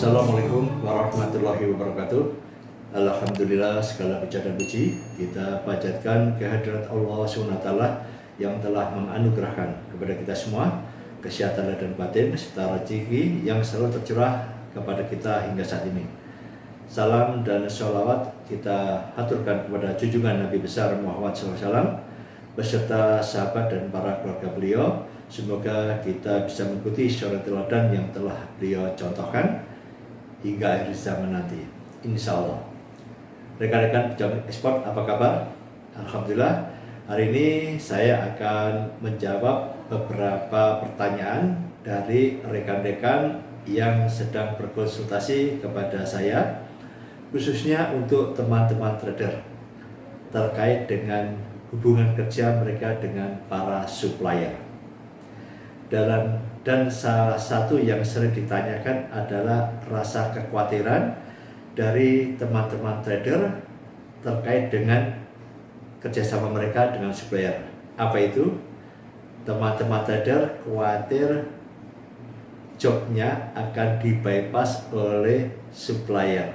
Assalamualaikum warahmatullahi wabarakatuh. Alhamdulillah, segala puja dan puji kita panjatkan kehadirat Allah SWT yang telah menganugerahkan kepada kita semua kesehatan dan batin serta rezeki yang selalu tercurah kepada kita hingga saat ini. Salam dan sholawat kita haturkan kepada junjungan Nabi besar Muhammad SAW beserta sahabat dan para keluarga beliau. Semoga kita bisa mengikuti syariat teladan yang telah beliau contohkan hingga akhir zaman nanti, insya Allah. Rekan-rekan pejabat ekspor, apa kabar? Alhamdulillah, hari ini saya akan menjawab beberapa pertanyaan dari rekan-rekan yang sedang berkonsultasi kepada saya, khususnya untuk teman-teman trader terkait dengan hubungan kerja mereka dengan para supplier. Dan salah satu yang sering ditanyakan adalah rasa kekhawatiran dari teman-teman trader terkait dengan kerjasama mereka dengan supplier. Apa itu? Teman-teman trader khawatir jobnya akan di-bypass oleh supplier.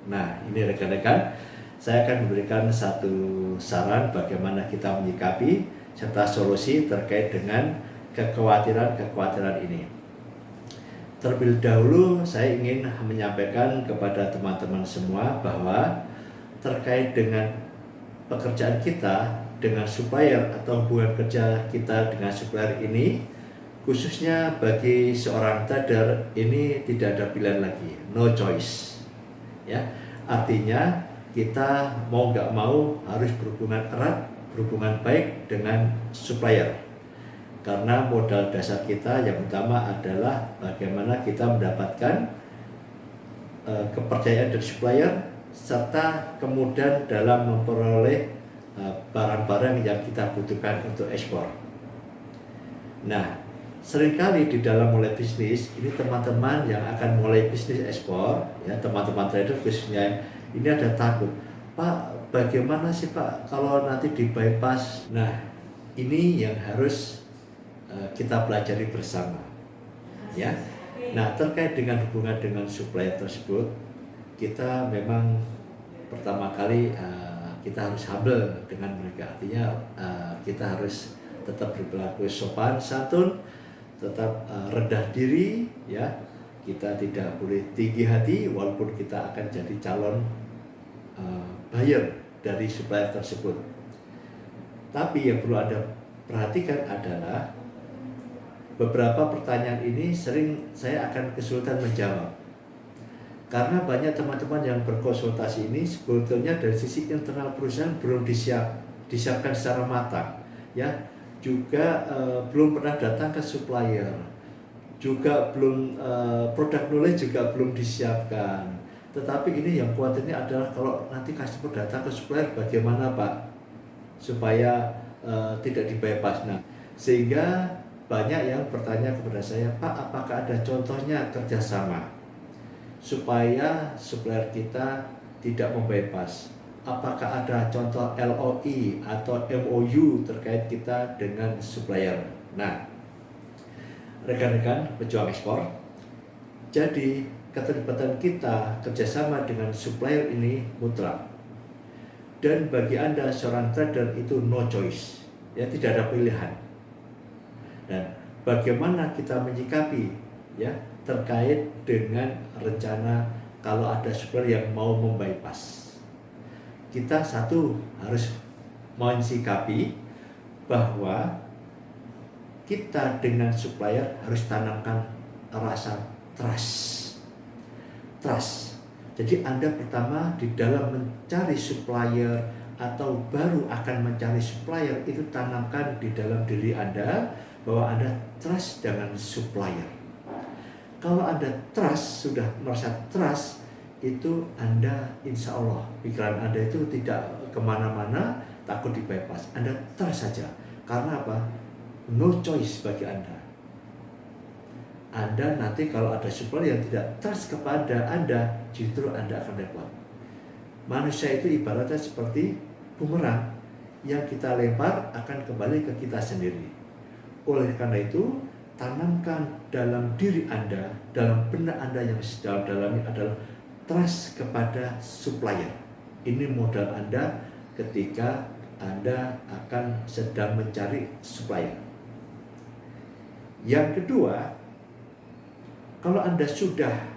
Nah, ini rekan-rekan, saya akan memberikan satu saran bagaimana kita menyikapi serta solusi terkait dengan kekhawatiran ini. Terlebih dahulu saya ingin menyampaikan kepada teman-teman semua bahwa terkait dengan pekerjaan kita dengan supplier atau hubungan kerja kita dengan supplier ini, khususnya bagi seorang trader ini tidak ada pilihan lagi, no choice. Ya, artinya kita mau nggak mau harus berhubungan erat, berhubungan baik dengan supplier. Karena modal dasar kita yang utama adalah bagaimana kita mendapatkan kepercayaan dari supplier serta kemudian dalam memperoleh barang-barang yang kita butuhkan untuk ekspor. Nah, seringkali di dalam mulai bisnis, ini teman-teman yang akan mulai bisnis ekspor, ya teman-teman trader khususnya, ini ada takut, Pak, bagaimana sih Pak kalau nanti di bypass? Nah, ini yang harus kita pelajari bersama, ya. Nah, terkait dengan hubungan dengan supplier tersebut, kita memang pertama kali kita harus humble dengan mereka. Artinya kita harus tetap berperilaku sopan santun, tetap rendah diri, ya. Kita tidak boleh tinggi hati walaupun kita akan jadi calon buyer dari supplier tersebut. Tapi yang perlu Anda perhatikan adalah beberapa pertanyaan ini sering saya akan kesulitan menjawab. Karena banyak teman-teman yang berkonsultasi ini sebetulnya dari sisi internal perusahaan belum disiapkan secara matang, ya. Juga belum pernah datang ke supplier. Juga belum produk knowledge juga belum disiapkan. Tetapi ini yang khawatirnya adalah kalau nanti customer datang ke supplier, bagaimana Pak supaya tidak di-bypass. Nah, sehingga banyak yang bertanya kepada saya, Pak, apakah ada contohnya kerjasama supaya supplier kita tidak membypass? Apakah ada contoh LOI atau MOU terkait kita dengan supplier? Nah, rekan-rekan pejuang ekspor, jadi keterlibatan kita kerjasama dengan supplier ini mutlak. Dan bagi Anda seorang trader itu no choice, ya, tidak ada pilihan. Dan bagaimana kita menyikapi, ya, terkait dengan rencana kalau ada supplier yang mau membypass. Kita satu harus menyikapi bahwa kita dengan supplier harus tanamkan rasa trust. Jadi Anda pertama di dalam mencari supplier atau baru akan mencari supplier itu tanamkan di dalam diri Anda bahwa Anda trust dengan supplier. Kalau Anda trust, sudah merasa trust, itu Anda insya Allah pikiran Anda itu tidak kemana-mana, takut di-bypass. Anda trust saja. Karena apa? No choice bagi Anda. Anda nanti kalau ada supplier yang tidak trust kepada Anda, justru Anda akan repot. Manusia itu ibaratnya seperti bumerang yang kita lempar akan kembali ke kita sendiri. Oleh karena itu, tanamkan dalam diri Anda, dalam benak Anda yang sedalam-dalamnya adalah trust kepada supplier. Ini modal Anda ketika Anda akan sedang mencari supplier. Yang kedua, kalau Anda sudah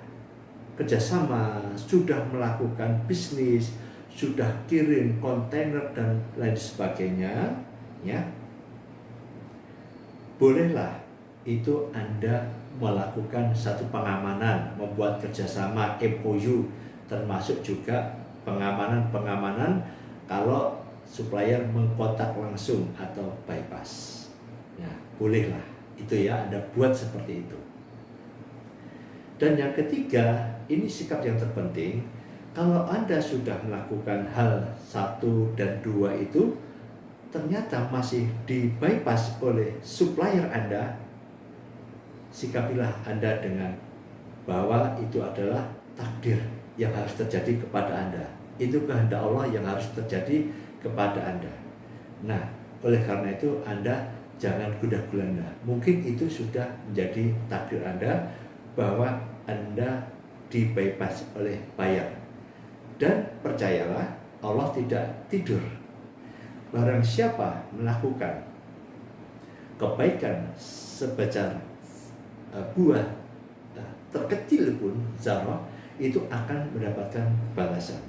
kerjasama, sudah melakukan bisnis, sudah kirim kontainer dan lain sebagainya, ya, bolehlah itu Anda melakukan satu pengamanan, membuat kerjasama MOU, termasuk juga pengamanan kalau supplier mengkontak langsung atau bypass. Ya, bolehlah itu ya, Anda buat seperti itu. Dan yang ketiga, ini sikap yang terpenting, kalau Anda sudah melakukan hal 1 dan 2 itu ternyata masih di bypass oleh supplier Anda, sikapilah Anda dengan bahwa itu adalah takdir yang harus terjadi kepada Anda. Itu kehendak Allah yang harus terjadi kepada Anda. Nah, oleh karena itu Anda jangan gundah gulana. Mungkin itu sudah menjadi takdir Anda bahwa Anda di bypass oleh buyer. Dan percayalah, Allah tidak tidur. Barang siapa melakukan kebaikan sebesar buah terkecil pun zarah, itu akan mendapatkan balasan.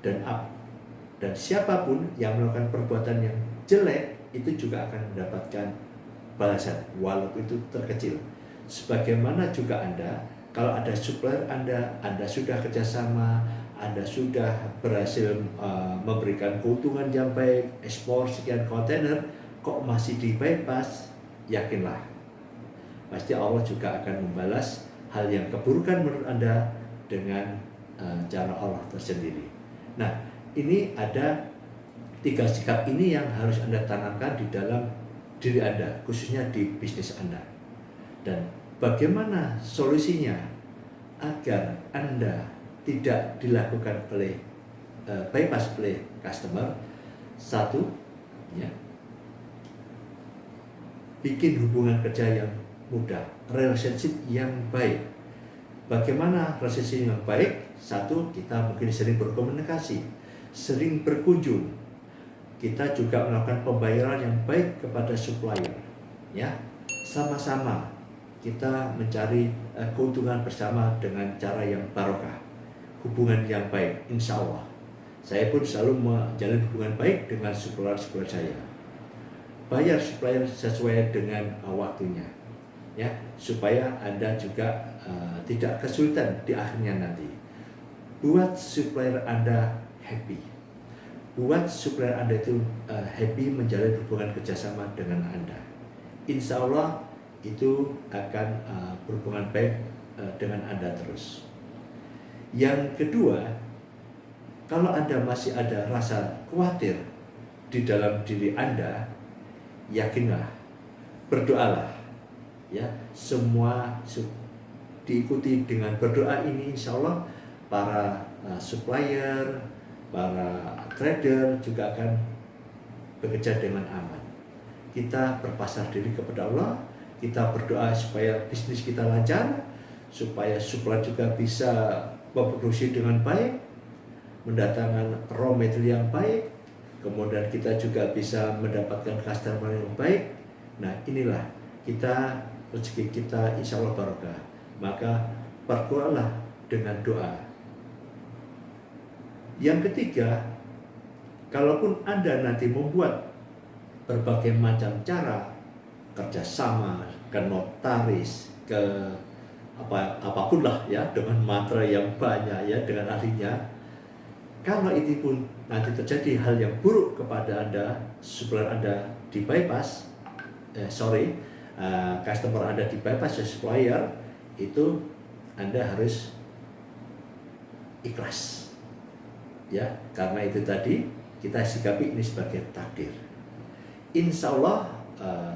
Dan siapapun yang melakukan perbuatan yang jelek itu juga akan mendapatkan balasan walaupun itu terkecil. Sebagaimana juga Anda, kalau ada supplier Anda sudah kerjasama, Anda sudah berhasil memberikan keuntungan yang baik, ekspor sekian kontainer, kok masih di bypass, yakinlah pasti Allah juga akan membalas hal yang keburukan menurut Anda dengan cara Allah tersendiri. Nah, ini ada 3 sikap ini yang harus Anda tanamkan di dalam diri Anda, khususnya di bisnis Anda. Dan bagaimana solusinya agar Anda tidak dilakukan oleh bypass oleh customer? 1, ya, bikin hubungan kerja yang mudah, relationship yang baik. Bagaimana relationship yang baik? 1, kita mungkin sering berkomunikasi, sering berkunjung. Kita juga melakukan pembayaran yang baik kepada supplier, ya. Sama-sama kita mencari keuntungan bersama dengan cara yang barokah, hubungan yang baik. Insya Allah, saya pun selalu menjalin hubungan baik dengan supplier saya. Bayar supplier sesuai dengan waktunya, ya, supaya Anda juga tidak kesulitan di akhirnya nanti. Buat supplier Anda happy, buat supplier Anda itu happy menjalin hubungan kerjasama dengan Anda. Insya Allah itu akan berhubungan baik dengan Anda terus. Yang kedua, kalau Anda masih ada rasa khawatir di dalam diri Anda, yakinlah, berdoalah, ya, semua diikuti dengan berdoa ini. Insya Allah para supplier, para trader juga akan bekerja dengan aman. Kita berpasrah diri kepada Allah, kita berdoa supaya bisnis kita lancar, supaya supplier juga bisa memproduksi dengan baik, mendatangkan raw material yang baik, kemudian kita juga bisa mendapatkan customer yang baik. Nah, inilah kita, rezeki kita insya Allah barokah. Maka berdoalah dengan doa. Yang ketiga, kalaupun Anda nanti membuat berbagai macam cara kerjasama ke notaris, ke apapun lah ya, dengan materi yang banyak ya, dengan ahlinya, kalau itu pun nanti terjadi hal yang buruk kepada Anda, supplier Anda di bypass, customer Anda di bypass supplier, itu Anda harus ikhlas, ya, karena itu tadi kita sikapi ini sebagai takdir. Insya Allah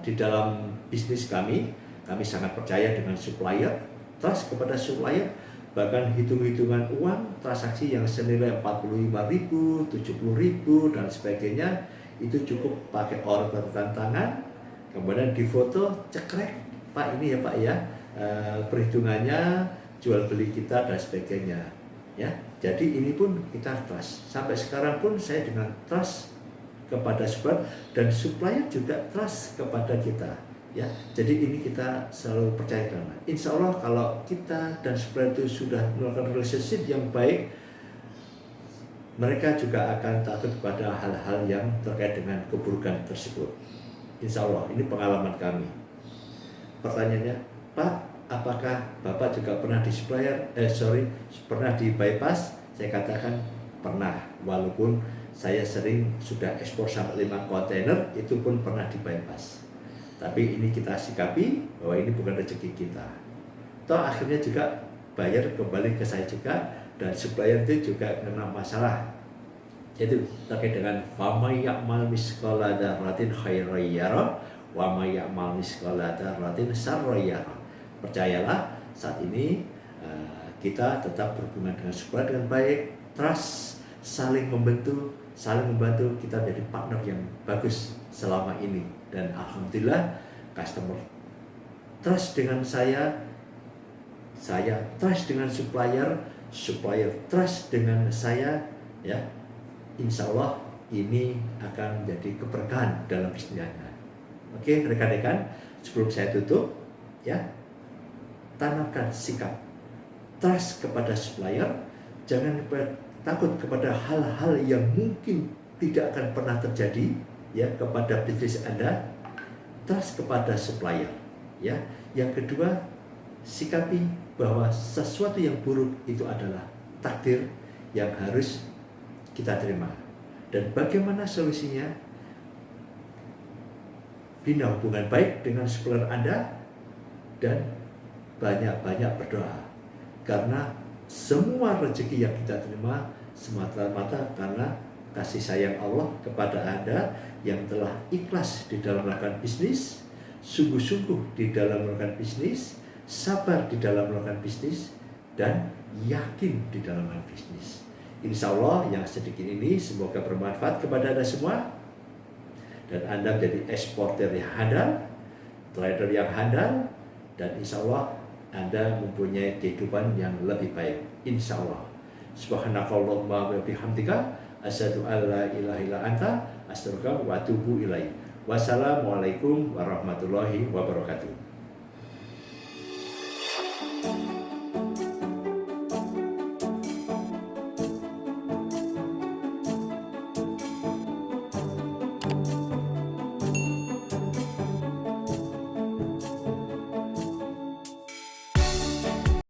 di dalam bisnis kami sangat percaya dengan supplier, trust kepada supplier. Bahkan hitung-hitungan uang transaksi yang senilai 45.000, 70.000 dan sebagainya itu cukup pakai order tangan, kemudian difoto, cekrek, Pak ini ya Pak ya, perhitungannya jual beli kita dan sebagainya ya. Jadi ini pun kita trust. Sampai sekarang pun saya dengan trust kepada supplier, dan supplier juga trust kepada kita ya. Jadi ini kita selalu percaya, karena insya Allah kalau kita dan supplier itu sudah melakukan relationship yang baik, mereka juga akan takut pada hal-hal yang terkait dengan keburukan tersebut. Insya Allah, ini pengalaman kami. Pertanyaannya, Pak, apakah Bapak juga pernah di pernah di bypass? Saya katakan pernah, walaupun saya sering sudah ekspor sampai 5 kontainer, itu pun pernah di bypass. Tapi ini kita sikapi bahwa ini bukan rezeki kita. Toh akhirnya juga bayar kembali ke saya juga, dan supplier itu juga kena masalah. Itu terkait dengan famay ya'mal misqala dzarratin khairan yarah wa may ya'mal misqala dzarratin syarran yarah. Percayalah, saat ini kita tetap berhubungan dengan supplier dengan baik, trust, saling membantu, kita menjadi partner yang bagus selama ini. Dan alhamdulillah customer trust dengan saya trust dengan supplier trust dengan saya ya. Insya Allah ini akan menjadi keberkahan dalam bisnisnya. Oke rekan-rekan, sebelum saya tutup ya, tanamkan sikap trust kepada supplier. Jangan takut kepada hal-hal yang mungkin tidak akan pernah terjadi ya kepada bisnis Anda. Trust kepada supplier ya. Yang kedua, sikapi bahwa sesuatu yang buruk itu adalah takdir yang harus kita terima. Dan bagaimana solusinya? Bina hubungan baik dengan supplier Anda dan banyak-banyak berdoa. Karena semua rezeki yang kita terima semata-mata karena kasih sayang Allah kepada Anda yang telah ikhlas di dalam melakukan bisnis, sungguh-sungguh di dalam melakukan bisnis, sabar di dalam melakukan bisnis, dan yakin di dalam melakukan bisnis. Insya Allah yang sedikit ini semoga bermanfaat kepada Anda semua, dan Anda menjadi eksportir yang handal, trader yang handal, dan insya Allah Anda mempunyai kehidupan yang lebih baik. Insya Allah. Subhanakallahumma wa bihamdika asyhadu an la ilaha illa anta astaghfiruka wa atubu ilaik. Wassalamualaikum warahmatullahi wabarakatuh.